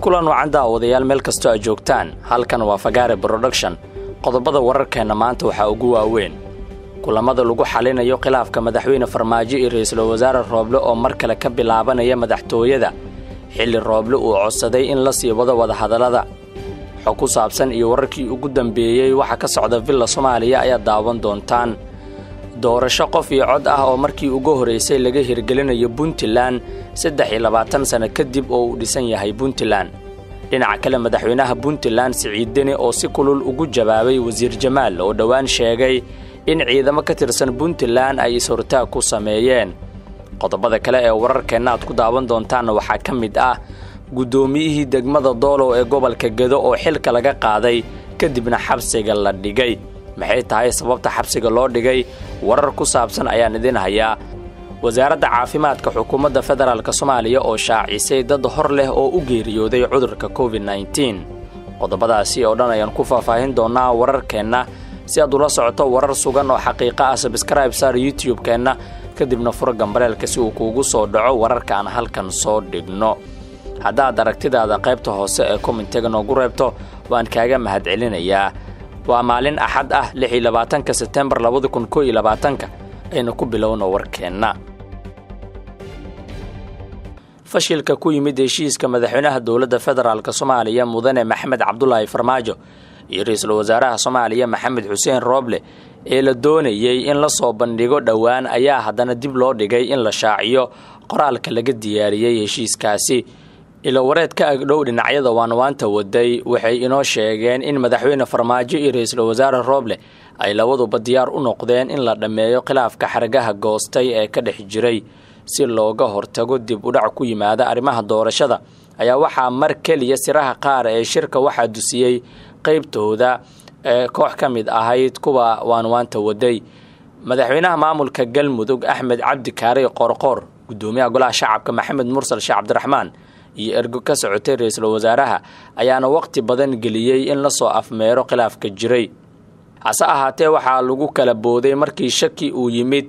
kulan wacan daawadayaal meel kastoo ay joogtaan halkan waa Fagaare Production qodobada wararkeena maanta waxa ugu waaweyn kulamada lagu xalinayo khilaafka madaxweyne Farmaajo iyo ra'iisul wasaare Rooble oo mar kale ka bilaabanaya madaxtooyada xilli Rooble uu codsaday in la sii wada hadalada xog ku saabsan iyo wararkii ugu dambeeyay waxa ka socda Villa Soomaaliya ayaa daawan doontaan doorasho qof iyo cod ah oo markii ugu horeysay laga hirgelinayo Puntland 23 sano kadib oo uu dhisan yahay Puntland dhinaca kale madaxweynaha Puntland Siciid Deni oo si kulul ugu jawaabay wasiir Jamaal oo dhawaan sheegay in ciidamo ka tirsan Puntland ay suurta ku sameeyeen qodobada kale ee wararkeena aad ku daawan doontaan waxa ka mid ah gudoomiyihii degmada Doolow ee gobolka Gedo oo xilka laga qaaday kadibna xabsiga la dhigay maxay tahay sababta xabsiga loo dhigay warar ku saabsan ayaan idin hayaa wasaaradda caafimaadka xukuumadda federaalka Soomaaliya oo shaacisay dad hor leh oo u geeriyooday cudurka COVID-19 qodobadaasi oo dhan ayaan ku faahfaahin doonaa wararkeena si aad ula socoto warar sugan oo xaqiiqo ah subscribe saar YouTube-keena kadibna furo gambareelka si uu kuugu soo dhaco wararka aan halkan soo dhigno haddaad aragtidaada qaybta hoose ee commentiga noogu reebto waan kaaga mahadcelinayaa waa maalin axad ah 26 September 2021 ayna ku bilowno warkeena fashilka ku yimid heshiiska madaxweynaha dawladda federaalka Soomaaliya mudane Maxamed Cabdullaahi Farmaajo iyo ra'iisul wasaaraha Soomaaliya Maxamed Xuseen Rooble ee la doonayay in la soo bandhigo dhawaan ayaa haddana dib loo dhigay in la shaaciyo qoraalka laga diyaariyay heshiiskaasi ila wareedka agdhow dhinacyada waanwaanta waday waxay inoo sheegeen in madaxweyne Farmaajo iyo ra'iisul wasaare Rooble ay labaduba diyaar u noqdeen in la dhameeyo khilaafka xargaha goostay ee ka dhex jiray si looga hortago dib u dhac ku yimaada arrimaha doorashada ayaa waxa mar kaliya siraha qaar ee shirka waxa dusiyay qaybtooda koox ka mid ahayd kuwa waanwaanta waday madaxweynaha maamulka Galmudug Axmed Cabdi Kaare Qorqor gudoomiyaha golaha shacabka Maxamed Mursal Sheekh Cabdiraxmaan iyo ergo ka socotay ra'iisul wasaaraha ayaana waqti badan geliyay in la soo afmeero khilaafka jiray hase ahaatee waxa lagu kala booday markii shaki uu yimid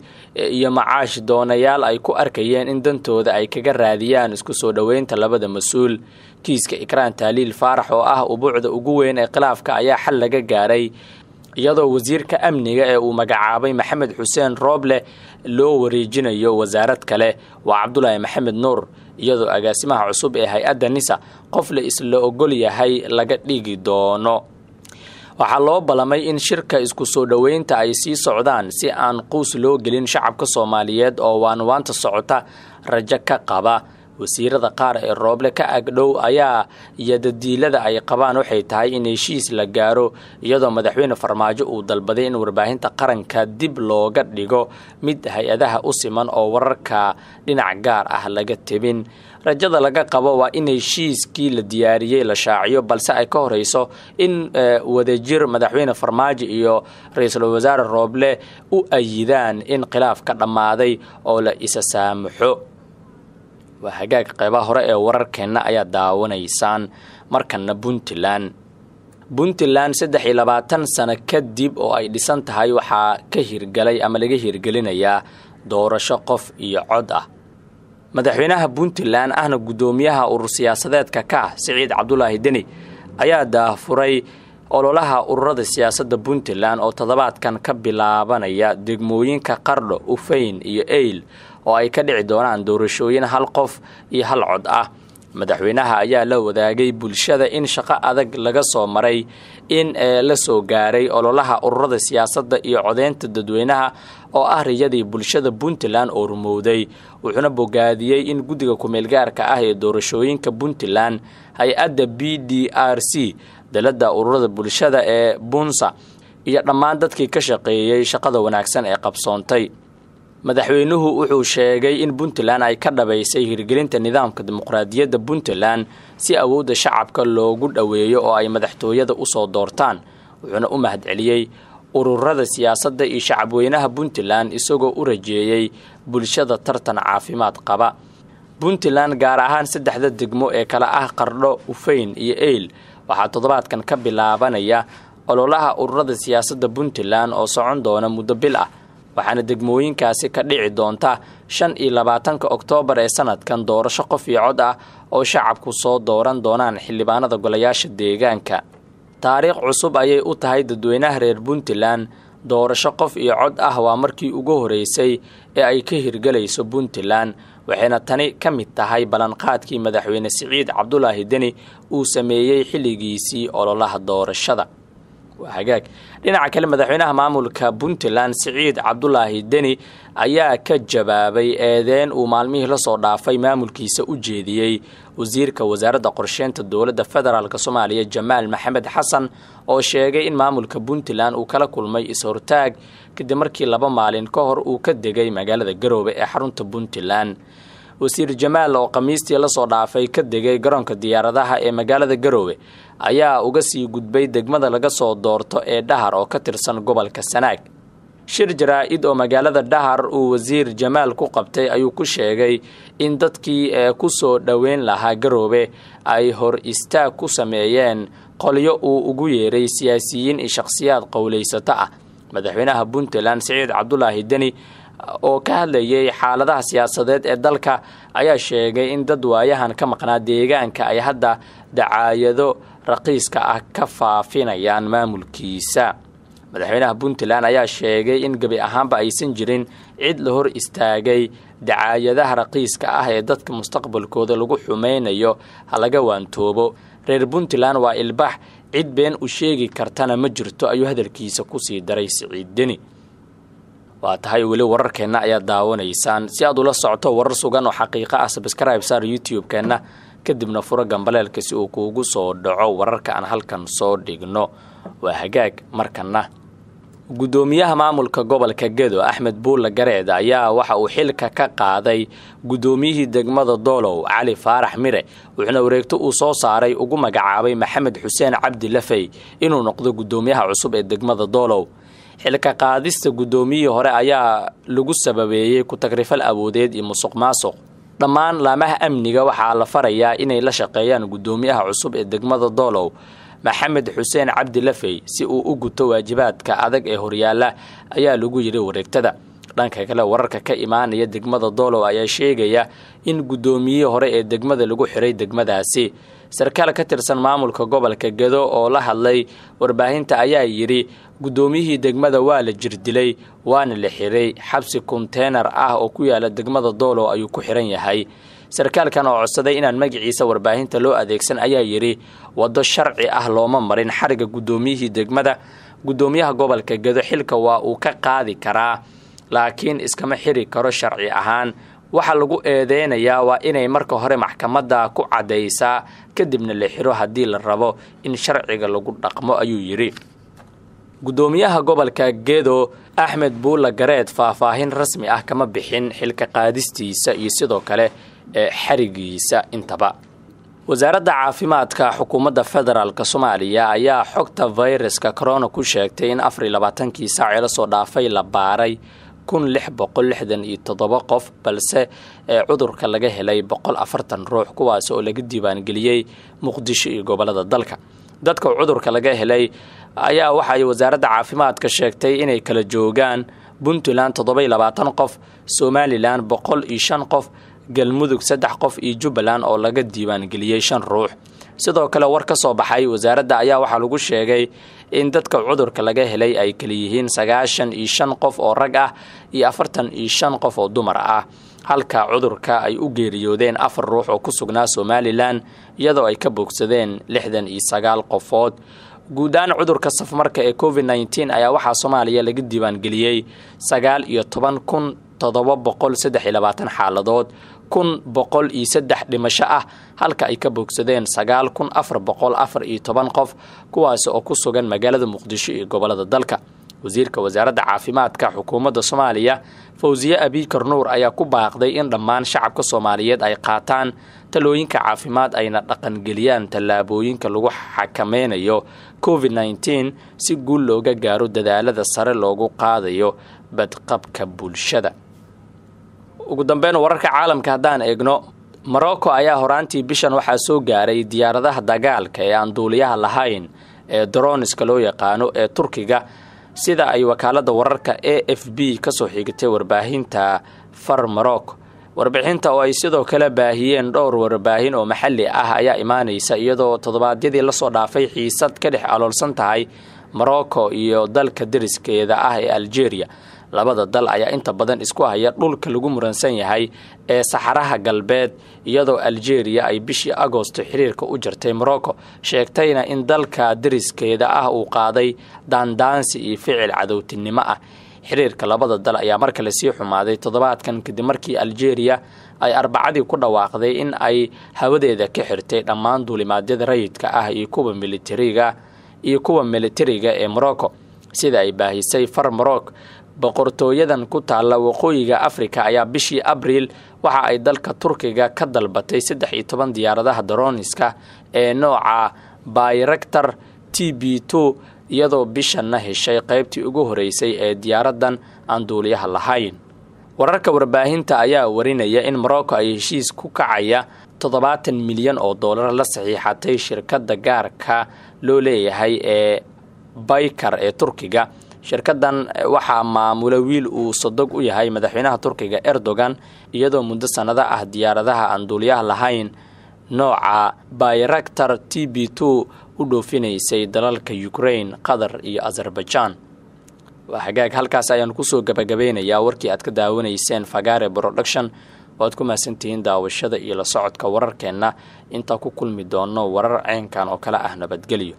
iyo macaash doonayaal ay ku arkayeen in dantooda ay kaga raadiyaan isku soo dhaweynta labada mas'uul kiiska Ikraan Taaliil Faarax oo ah ubuucda ugu weyn ee khilaafka ayaa xal laga gaaray iyadoo wasiirka amniga ee uu magacaabay Maxamed Xuseen Rooble loo wareejinayo wasaarad kale waa Cabdullaahi Maxamed Nuur iyadoo agaasimaha cusub ee hay'adda NISA qof la isla ogol yahay laga dhigi doono waxa loo balamay in shirka isku soo dhaweynta ay sii socdaan si aan quus loo gelin shacabka Soomaaliyeed oo waanwaanta socota rajo ka qaba wasiirada qaar ee Rooble ka agdhow ayaa yadadiilada ay qabaan waxay tahay in heshiis la gaaro iyadoo madaxweyne Farmaajo uu dalbaday in warbaahinta qaranka dib looga dhigo mid hay'adaha u siman oo wararka dhinac gaar ah laga tabin rajada laga qabo waa in heshiiskii la diyaariyay la shaaciyo balse ay ka horeyso in wadajir madaxweyne Farmaajo iyo ra'iisul wasaare Rooble u ayidaan in khilaaf ka dhamaaday oo la isa saamaxo وهجاك قيبها هراء ورركنا أيا داونيسان مركنا Puntland 23 سنة كدب أو أي ديسان تهاي وحا كهير جلي أما لجي هير جلينا يا دور شقف يعودة مدحوينها Puntland أهنا قدوميها والسياسات ككاه سعيد عبد الله دني أيا دا فري ololaha ururada siyaasadda Puntland oo toddobaadkan ka bilaabanaya degmooyinka Qardho, Ufayn iyo Eyl oo ay ka dhici doonaan doorashooyin hal qof iyo hal cod ah madaxweynaha ayaa la wadaagay bulshada in shaqo adag laga soo maray in la soo gaaray ololaha ururada siyaasadda iyo codeynta dadweynaha oo ah riyadii bulshada Puntland oo rumowday wuxuuna bogaadiyay in guddiga ku-meelgaarka ah ee doorashooyinka Puntland hay'adda BDRC dalada ururada bulshada ee Bunsa iyo dhammaan dadkii ka shaqeeyay shaqada wanaagsan ee qabsoontay madaxweynuhu wuxuu sheegay in Puntland ay ka dhabaysay hirgelinta nidaamka dimuqraadiyadda Puntland si awoodda shacabka loogu dhaweeyo oo ay madaxtooyada u soo doortaan wuxuuna u mahadceliyay ururada siyaasadda iyo shacabweynaha Puntland isagoo u rajeeyay bulshada tartan caafimaad qaba Puntland gaar ahaan saddexda degmo ee kala ah Qardho, Ufayn iyo Eyl waxaa toddobaadkan ka bilaabanaya ololaha ururada siyaasadda Puntland oo socon doona muddo bil ah waxaana degmooyinkaasi ka dhici doonta 25 Oktoobar ee sanadkan doorasho qof iyo cod ah oo shacabku soo dooran doonaan xildhibaanada golayaasha deegaanka. taariikh cusub ayay u tahay dadweynaha reer Puntland. doorasho qof iyo cod ah waa markii ugu horeysay ee ay ka hirgalayso Puntland, waxayna tani ka mid tahay balanqaadkii madaxweyne Siciid Cabdulaahi Deni uu sameeyay xilligiisii ololaha doorashada. وهاجاك dhinaca kale madaxweynaha maamulka Puntland Siciid Cabdulaahi Deni ayaa ka jawaabay eedeyn uu maalmihii la soo dhaafay maamulkiisa u jeediyay wasiirka wasaaradda qorsheynta dowladda federaalka Soomaaliya Jamaal Maxamed Xasan oo sheegay in maamulka Puntland uu kala kulmay is-hortaag kadib markii 2 maalin ka hor uu ka degay magaalada Garowe ee xarunta Puntland. wasiir Jamaal oo Khamiistii la soo dhaafay ka degay garoonka diyaaradaha ee magaalada Garowe ayaa uga sii gudbay degmada laga soo doorto ee Dhahar oo ka tirsan gobolka Sanaag. shir jaraa'id oo magaalada Dhahar uu wasiir Jamaal ku qabtay ayuu ku sheegay in dadkii ku soo dhaweyn lahaa Garowe ay hor istaag ku sameeyeen qolyo uu ugu yeeray siyaasiyiin iyo shakhsiyaad qowleysata ah. madaxweynaha Puntland Siciid Cabdulaahi Deni oo ka hadlayay xaaladaha siyaasadeed ee dalka ayaa sheegay in dad waayahan ka maqnaa deegaanka ay hadda dacaayado raqiiska ah ka faafinayaan maamulkiisa. madaxweynaha Puntland ayaa sheegay in gabi ahaanba aysan jirin cid la hor istaagay dacaayadaha raqiiska ah ee dadka mustaqbalkooda lagu xumeynayo halaga waantoobo. reer Puntland waa ilbax, cid been u sheegi kartana ma jirto ayuu hadalkiisa ku sii daray Siciid Deni. waa tahay weli wararkeena ayaa daawanaysaan. si aad ula socoto warar sugan oo xaqiiqo ah, subscribe saar YouTube-keena kadibna furo gambaleelka si uu kuugu soo dhaco wararka aan halkan soo dhigno. waa hagaag markana gudoomiyaha maamulka gobolka Gedo Axmed Buulla Gareed ayaa waxa uu xilka ka qaaday gudoomiyihii degmada Doolow Cali Faarax Mire, wuxuuna wareegto uu soo saaray ugu magacaabay Maxamed Xuseen Cabdi Lafay inuu noqdo gudoomiyaha cusub ee degmada Doolow. xilka qaadista gudoomiyihii hore ayaa lagu sababeeyay ku tagrifal awoodeed iyo musuqmaasuq. dhammaan laamaha amniga waxaa la farayaa inay la shaqeeyaan gudoomiyaha cusub ee degmada Doolow Maxamed Xuseen Cabdi Lafay si uu u guto waajibaadka adag ee horyaala ayaa lagu yiri wareegtada. dhanka kale wararka ka imaanaya degmada Doolow ayaa sheegaya in gudoomiyihii hore ee degmada lagu xiray degmadaasi. sarkaal ka tirsan maamulka gobolka Gedo oo la hadlay warbaahinta ayaa yiri gudoomiyihii degmada waa la jirdilay waana la xiray xabsi container ah oo ku yaala degmada Doolow ayuu ku xiran yahay. sarkaalkan oo codsaday inaan magaciisa warbaahinta loo adeegsan ayaa yiri wado sharci ah looma marin xariga gudoomiyihii degmada. gudoomiyaha gobolka Gedo xilka waa uu ka qaadi karaa laakiin iskama xiri karo sharci ahaan. waxa lagu eedeynayaa waa inay marka hore maxkamadda ku cadeysaa kadibna la xiro haddii la rabo in sharciga lagu dhaqmo ayuu yiri. gudoomiyaha gobolka Gedo Axmed Buulla Gareed faahfaahin rasmi ah kama bixin xilka qaadistiisa iyo sidoo kale xarigiisa intaba. wasaaradda caafimaadka xukuumadda federaalka Soomaaliya ayaa xogta viruska corona ku sheegtay in 24 saac la soo dhaafay la baaray 1667 qof, balse cudurka laga helay 140 ruux kuwaas oo laga diiwaan geliyay Muqdisho iyo gobolada dalka. dadka cudurka laga helay ayaa waxa ay wasaaradda caafimaadka sheegtay inay kala joogaan Puntland 27 qof, Somaliland 105 qof, Galmudug 3 qof iyo Jubbaland oo laga diiwaan geliyay 5 ruux. sidoo kale war ka soo baxay wasaaradda ayaa waxa lagu sheegay in dadka cudurka laga helay ay kala yihiin 95 qof oo rag ah iyo 45 qof oo dumar ah, halka cudurka ay u geeriyoodeen 4 ruux oo ku sugnaa Somaliland iyadoo ay ka bogsadeen 69 qofood. guudaan cudurka safmarka ee COVID-19 ayaa waxaa Soomaaliya laga diiwaan geliyay 19,723 xaaladood, 1,103 dhimasho ah, halka ay ka bogsadeen 9,414 qof kuwaas oo ku sugan magaalada Muqdisho iyo gobolada dalka. wasiirka wasaaradda caafimaadka xukuumadda Soomaaliya Fawziye Abiikar Nuur ayaa ku baaqday in dhammaan shacabka Soomaaliyeed ay qaataan talooyinka caafimaad ayna dhaqan geliyaan tallaabooyinka lagu xakameynayo COVID-19 si guul looga gaaro dadaalada sare loogu qaadayo badqabka bulshada. ugu dambeyn wararka caalamka haddaan eegno, Morocco ayaa horaantii bishan waxaa soo gaaray diyaaradaha dagaalka ee aan duuliyaha lahayn ee droneska loo yaqaano ee Turkiga sida ay wakaalada wararka AFP ka soo xigtay warbaahinta far Morocco. warbixinta oo ay sidoo kale baahiyeen dhowr warbaahin oo maxalli ah ayaa imaanaysa iyadoo toddobaadyadii la soo dhaafay xiisad ka dhex aloolsan tahay Morocco iyo dalka deriskeeda ah ee Algeria. labada dal ayaa inta badan isku haya dhulka lagu muransan yahay ee Saxaraha Galbeed, iyadoo Algeria ay bishii Agoosto xiriirka u jartay Morocco, sheegtayna in dalka deriskeeda ah uu qaaday daandaansi iyo ficil cadowtinimo ah. xiriirka labada dal ayaa marka la sii xumaaday toddobaadkan kadib markii Algeria ay Arbacadii ku dhawaaqday in ay hawadeeda ka xirtay dhammaan duulimaadyada rayidka ah iyo kuwa militariga ee Morocco. sida ay baahisay far Morocco, boqortooyadan ku taala waqooyiga Afrika ayaa bishii Abriil waxa ay dalka Turkiga ka dalbatay 13 diyaaradaha droniska ee nooca Bayraktar TB2, iyadoo bishanna heshay qaybtii ugu horeysay ee diyaaradan aan duuliyaha lahayn. wararka warbaahinta ayaa warinaya in Morocco ay heshiis ku kacaya $70 milyan la saxiixatay shirkadda gaarka loo leeyahay ee Baykar ee Turkiga. shirkadan waxaa maamula wiil uu sodog u yahay madaxweynaha Turkiga Erdogan, iyadoo muddo sanado ah diyaaradaha aan duuliyaha lahayn nooca Bayraktar TB2 u dhoofinaysay dalalka Ukraine, Qatar iyo Azerbaijan. waxagaag halkaas ayaan ku soo gabagabeynayaa warkii aad ka daawanayseen Fagare Production. waad ku maasantihiin daawashada iyo la socodka wararkeena. inta ku kulmi doono warar ceenkan oo kala ah nabadgelyo.